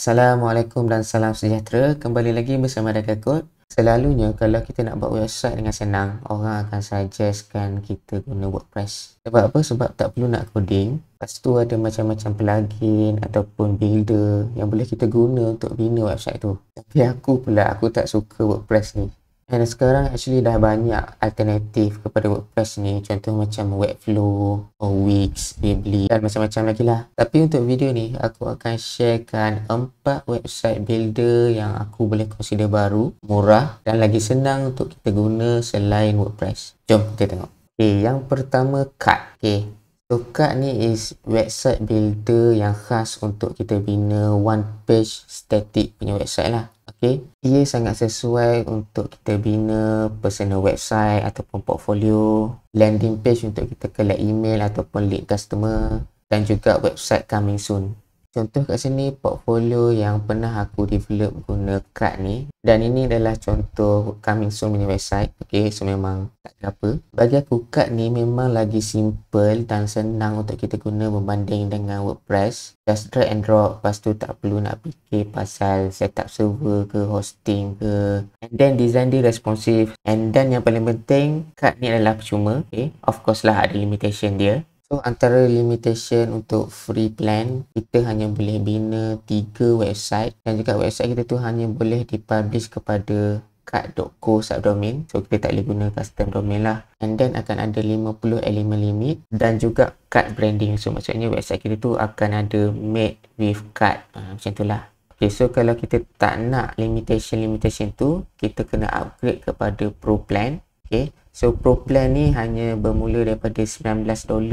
Assalamualaikum dan salam sejahtera. Kembali lagi bersama Daka Code. Selalunya kalau kita nak buat website dengan senang, orang akan suggestkan kita guna WordPress. Sebab apa? Sebab tak perlu nak coding. Lepas tu ada macam-macam plugin ataupun builder yang boleh kita guna untuk bina website tu. Tapi aku tak suka WordPress ni. Dan sekarang actually dah banyak alternatif kepada WordPress ni. Contoh macam Webflow, Wix, Weebly dan macam-macam lagi lah. Tapi untuk video ni, aku akan sharekan 4 website builder yang aku boleh consider baru, murah dan lagi senang untuk kita guna selain WordPress. Jom kita tengok. Okay, yang pertama Cut. Okay. So Cut ni is website builder yang khas untuk kita bina one page static punya website lah. Okay. Ia sangat sesuai untuk kita bina personal website ataupun portfolio, landing page untuk kita collect email ataupun lead customer dan juga website coming soon. Contoh kat sini portfolio yang pernah aku develop guna Cut ni, dan ini adalah contoh coming soon punya website. Okay, so memang tak ada apa. Bagi aku Cut ni memang lagi simple dan senang untuk kita guna berbanding dengan WordPress. Just drag and drop, lepas tu tak perlu nak fikir pasal setup server ke hosting ke. And then design dia responsive. And then yang paling penting, Cut ni adalah percuma. Okay, of course lah ada limitation dia. So antara limitation untuk free plan, kita hanya boleh bina 3 website dan juga website kita tu hanya boleh dipublish kepada cut.co subdomain. So kita tak boleh guna custom domain lah. And then akan ada 50 elemen limit dan juga cut branding. So maksudnya website kita tu akan ada made with cut. Macam tu lah. Okay, so kalau kita tak nak limitation tu, kita kena upgrade kepada pro plan. Okay. So Pro Plan ni hanya bermula daripada $19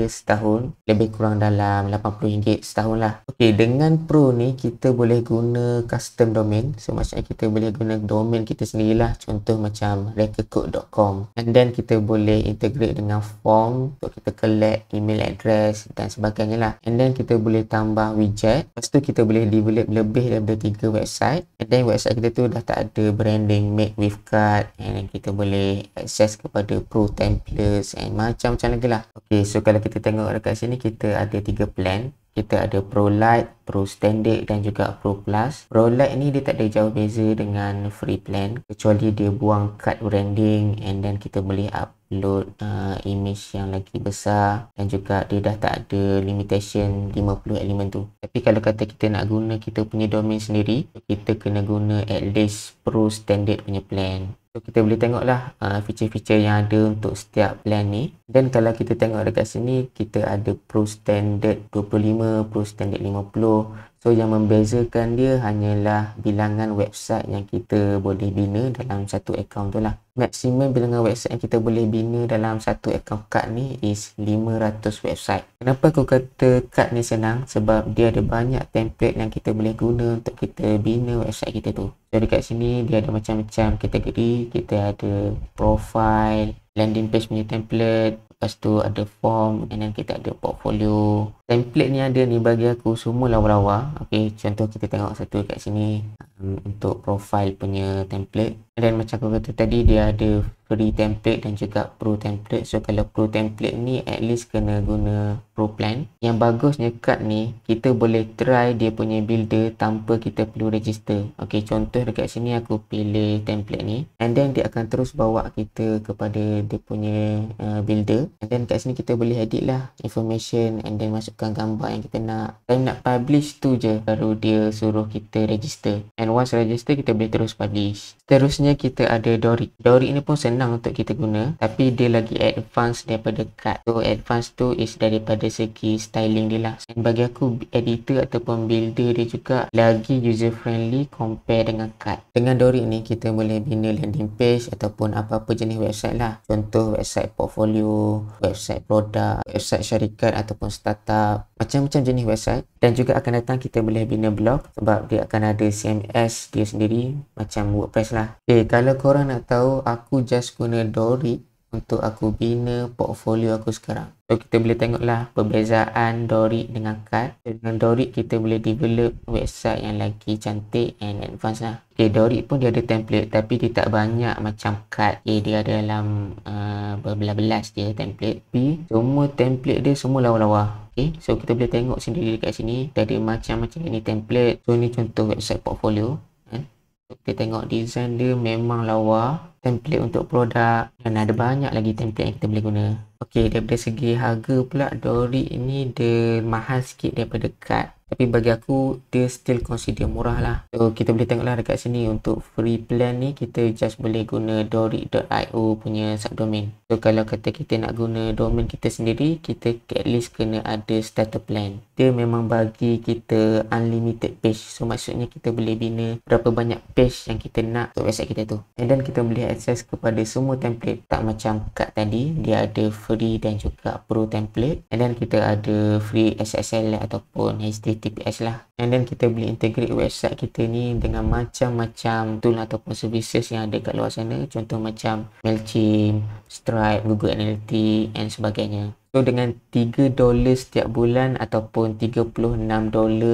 setahun, lebih kurang dalam RM80 setahun lah. Okay, dengan Pro ni kita boleh guna custom domain. So maksudnya kita boleh guna domain kita sendirilah. Contoh macam rekacode.com. And then kita boleh integrate dengan form untuk kita collect email address dan sebagainya lah. And then kita boleh tambah widget. Lepas tu kita boleh develop lebih daripada 3 website. And then website kita tu dah tak ada branding made with cut. And then kita boleh access kepada pro templates and macam-macam lagi lah. Okay, so kalau kita tengok dekat sini, kita ada 3 plan. Kita ada Pro Lite, Pro Standard dan juga Pro Plus. Pro Lite ni dia tak ada jauh beza dengan free plan, kecuali dia buang cut branding and then kita boleh upload image yang lagi besar dan juga dia dah tak ada limitation 50 elemen tu. Tapi kalau kata kita nak guna kita punya domain sendiri, kita kena guna at least Pro Standard punya plan. So kita boleh tengoklah feature-feature yang ada untuk setiap plan ni. Dan kalau kita tengok dekat sini, kita ada Pro Standard 25, Pro Standard 50. So yang membezakan dia hanyalah bilangan website yang kita boleh bina dalam satu akaun tu lah. Maksimum bilangan website yang kita boleh bina dalam satu akaun Cut ni is 500 website. Kenapa aku kata Cut ni senang? Sebab dia ada banyak template yang kita boleh guna untuk kita bina website kita tu. So dekat sini dia ada macam-macam kategori. Kita ada profile, landing page punya template, lepas tu ada form, and then kita ada portfolio. Template ni ada ni bagi aku semua lawa-lawa. Okay, contoh kita tengok satu kat sini untuk profile punya template. Dan macam aku kata tadi, dia ada free template dan juga pro template. So kalau pro template ni at least kena guna pro plan. Yang bagusnya Cut ni, kita boleh try dia punya builder tanpa kita perlu register. Okay, contoh dekat sini aku pilih template ni, and then dia akan terus bawa kita kepada dia punya builder. And then kat sini kita boleh edit lah information and then masukkan gambar yang kita nak. Time nak publish tu je baru dia suruh kita register. And once register, kita boleh terus publish. Seterusnya kita ada Doric. Doric ni pun senang untuk kita guna, tapi dia lagi advance daripada Cut. So advance tu is daripada segi styling dia lah. Dan bagi aku editor ataupun builder dia juga lagi user friendly compare dengan Cut. Dengan Doric ni kita boleh bina landing page ataupun apa-apa jenis website lah. Contoh website portfolio, website produk, website syarikat ataupun startup, macam-macam jenis website. Dan juga akan datang kita boleh bina blog sebab dia akan ada CMS dia sendiri macam WordPress lah. Okay, kalau korang nak tahu, aku just guna Doric untuk aku bina portfolio aku sekarang. So kita boleh tengoklah perbezaan Doric dengan Cut. Dengan Doric kita boleh develop website yang lagi cantik and advance lah. Okay, Doric pun dia ada template tapi dia tak banyak macam Cut. Okay, dia ada dalam berbelas-belas je template. Tapi semua template dia semua lawa-lawa. Okay, so kita boleh tengok sendiri dekat sini. Dia ada macam-macam ini template. So ni contoh website portfolio. So, kita tengok design dia memang lawa. Template untuk produk. Dan ada banyak lagi template yang kita boleh guna. Okay, daripada segi harga pula, Doric ini dia mahal sikit daripada CAD. Tapi bagi aku, dia still consider murah lah. So, kita boleh tengoklah dekat sini untuk free plan ni, kita just boleh guna doric.io punya subdomain. So, kalau kata kita nak guna domain kita sendiri, kita at least kena ada starter plan. Dia memang bagi kita unlimited page. So, maksudnya kita boleh bina berapa banyak page yang kita nak untuk website kita tu. And then kita boleh akses kepada semua template. Tak macam CAD tadi, dia ada free dan juga pro template. And then kita ada free SSL ataupun HTTPS lah. And then kita boleh integrate website kita ni dengan macam-macam tool ataupun services yang ada kat luar sana. Contoh macam Mailchimp, Stripe, Google Analytics and sebagainya. So dengan $3 setiap bulan ataupun $36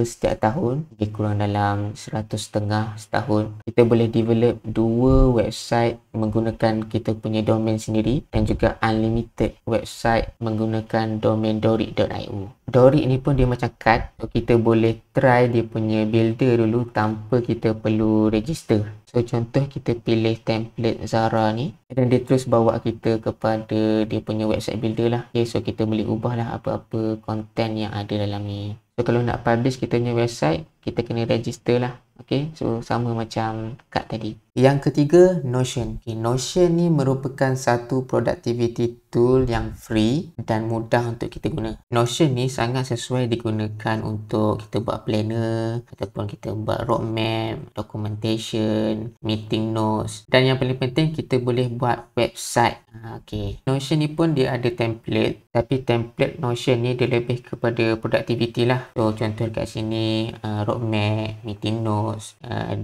setiap tahun, lebih kurang dalam 100 setengah setahun, kita boleh develop 2 website menggunakan kita punya domain sendiri dan juga unlimited website menggunakan domain doric.io. Doric ni pun dia macam CAD, so kita boleh try dia punya builder dulu tanpa kita perlu register. So contoh kita pilih template Zara ni dan dia terus bawa kita kepada dia punya website builder lah. Okay, so kita boleh ubah lah apa-apa content yang ada dalam ni. So kalau nak publish kita punya website, kita kena register lah. Okay, so sama macam CAD tadi. Yang ketiga, Notion. Okay, Notion ni merupakan satu productivity tool yang free dan mudah untuk kita guna. Notion ni sangat sesuai digunakan untuk kita buat planner ataupun kita buat roadmap, documentation, meeting notes, dan yang paling penting kita boleh buat website. Okay, Notion ni pun dia ada template, tapi template Notion ni dia lebih kepada productivity lah. So contoh kat sini roadmap, meeting notes,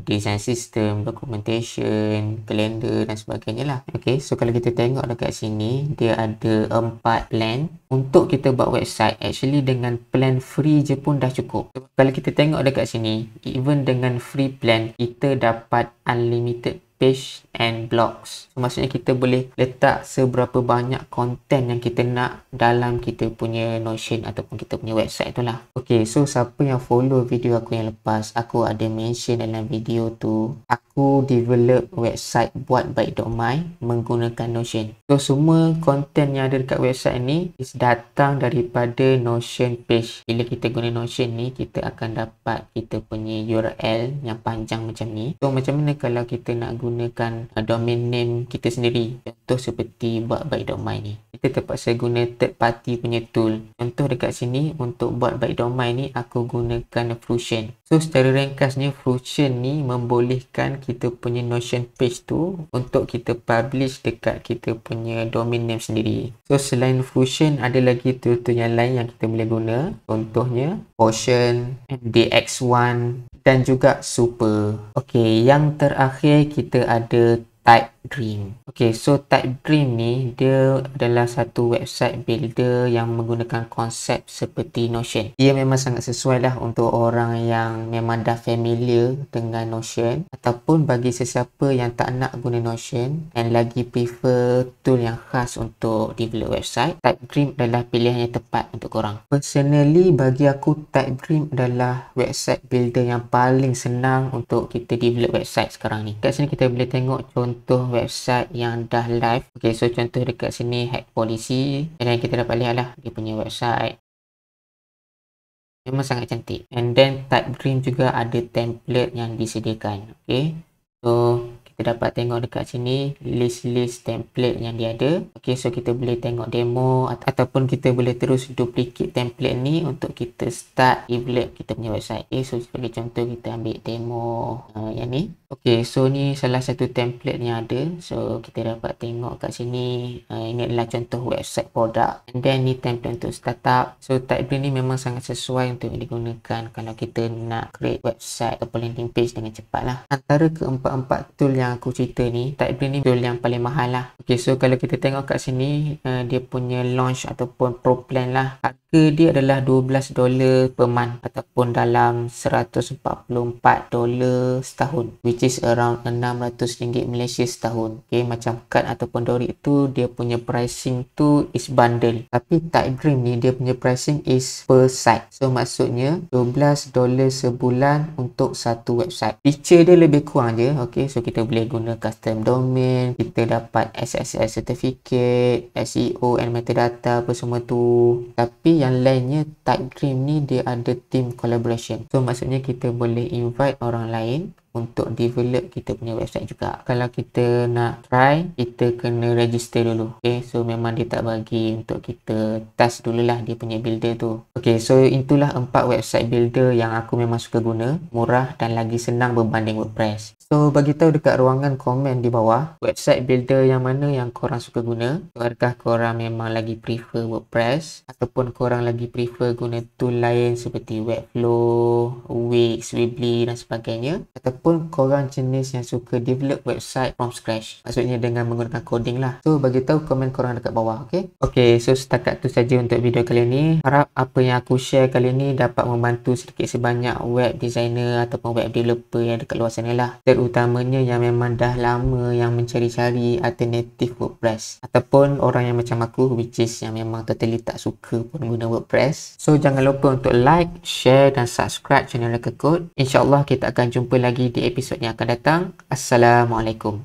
design system, documentation, calendar dan sebagainya lah. Okay, so kalau kita tengok dekat sini, dia ada 4 plan untuk kita buat website. Actually dengan plan free je pun dah cukup. So, kalau kita tengok dekat sini, even dengan free plan, kita dapat unlimited page and blocks. So, maksudnya kita boleh letak seberapa banyak konten yang kita nak dalam kita punya Notion ataupun kita punya website tu lah. Okay, so siapa yang follow video aku yang lepas, aku ada mention dalam video tu, aku develop website buat baik.my menggunakan Notion. So semua konten yang ada dekat website ni is datang daripada Notion page. Bila kita guna Notion ni, kita akan dapat kita punya URL yang panjang macam ni. So macam mana kalau kita nak gunakan domain name kita sendiri? Contoh seperti buat baik.my ni, kita terpaksa guna third party punya tool. Contoh dekat sini, untuk buat baik.my ni aku gunakan Fusion. So secara ringkasnya, Fusion ni membolehkan kita punya Notion page tu untuk kita publish dekat kita punya domain name sendiri. So selain Fusion, ada lagi tool-tool yang lain yang kita boleh guna. Contohnya Potion, DX1 dan juga Super. Okay, yang terakhir kita ada Typedream. Okay, so Typedream ni dia adalah satu website builder yang menggunakan konsep seperti Notion. Ia memang sangat sesuai lah untuk orang yang memang dah familiar dengan Notion, ataupun bagi sesiapa yang tak nak guna Notion dan lagi prefer tool yang khas untuk develop website. Typedream adalah pilihan yang tepat untuk korang. Personally, bagi aku Typedream adalah website builder yang paling senang untuk kita develop website sekarang ni. Kat sini kita boleh tengok contoh website yang dah live. Okay, so contoh dekat sini Hack Policy, dan kita dapat lihat lah dia punya website. Memang sangat cantik. And then Typedream juga ada template yang disediakan. Okay, so kita dapat tengok dekat sini list template yang dia ada. Okay, so kita boleh tengok demo ataupun kita boleh terus duplicate template ni untuk kita start develop kita punya website. Okay, so sebagai contoh kita ambil demo yang ni. Okay, so ni salah satu template yang ada. So kita dapat tengok kat sini, ini adalah contoh website produk. And then ni template untuk startup. So Typedream ni memang sangat sesuai untuk digunakan kalau kita nak create website atau landing page dengan cepat lah. Antara keempat-empat tool yang aku cerita ni, Typedream ni tool yang paling mahal lah. Okay, so kalau kita tengok kat sini, dia punya launch ataupun pro plan lah, harga dia adalah $12 per month ataupun dalam $144 setahun, which is around RM600 Malaysia setahun. Okay, macam kad ataupun Dorit tu dia punya pricing tu is bundle, tapi Type Dream ni dia punya pricing is per site. So maksudnya $12 sebulan untuk satu website. Feature dia lebih kurang je. Okay, so kita boleh guna custom domain, kita dapat SSL certificate, SEO and metadata apa semua tu. Tapi yang lainnya Type Dream ni dia ada team collaboration. So maksudnya kita boleh invite orang lain untuk develop kita punya website juga. Kalau kita nak try, kita kena register dulu. Okay, so memang dia tak bagi untuk kita test dululah dia punya builder tu. Okay, so itulah 4 website builder yang aku memang suka guna, murah dan lagi senang berbanding WordPress. So bagi tahu dekat ruangan komen di bawah website builder yang mana yang korang suka guna. So, adakah korang memang lagi prefer WordPress ataupun korang lagi prefer guna tool lain seperti Webflow, Wix, Weebly dan sebagainya, ataupun korang jenis yang suka develop website from scratch, maksudnya dengan menggunakan coding lah. So bagi tahu komen korang dekat bawah. Okay, so setakat tu saja untuk video kali ni. Harap apa yang aku share kali ni dapat membantu sedikit sebanyak web designer ataupun web developer yang dekat luar sana lah, terutamanya yang memang dah lama yang mencari-cari alternatif WordPress, ataupun orang yang macam aku which is yang memang totally tak suka pun guna WordPress. So jangan lupa untuk like, share dan subscribe channel Reka Code. InsyaAllah kita akan jumpa lagi di episod yang akan datang. Assalamualaikum.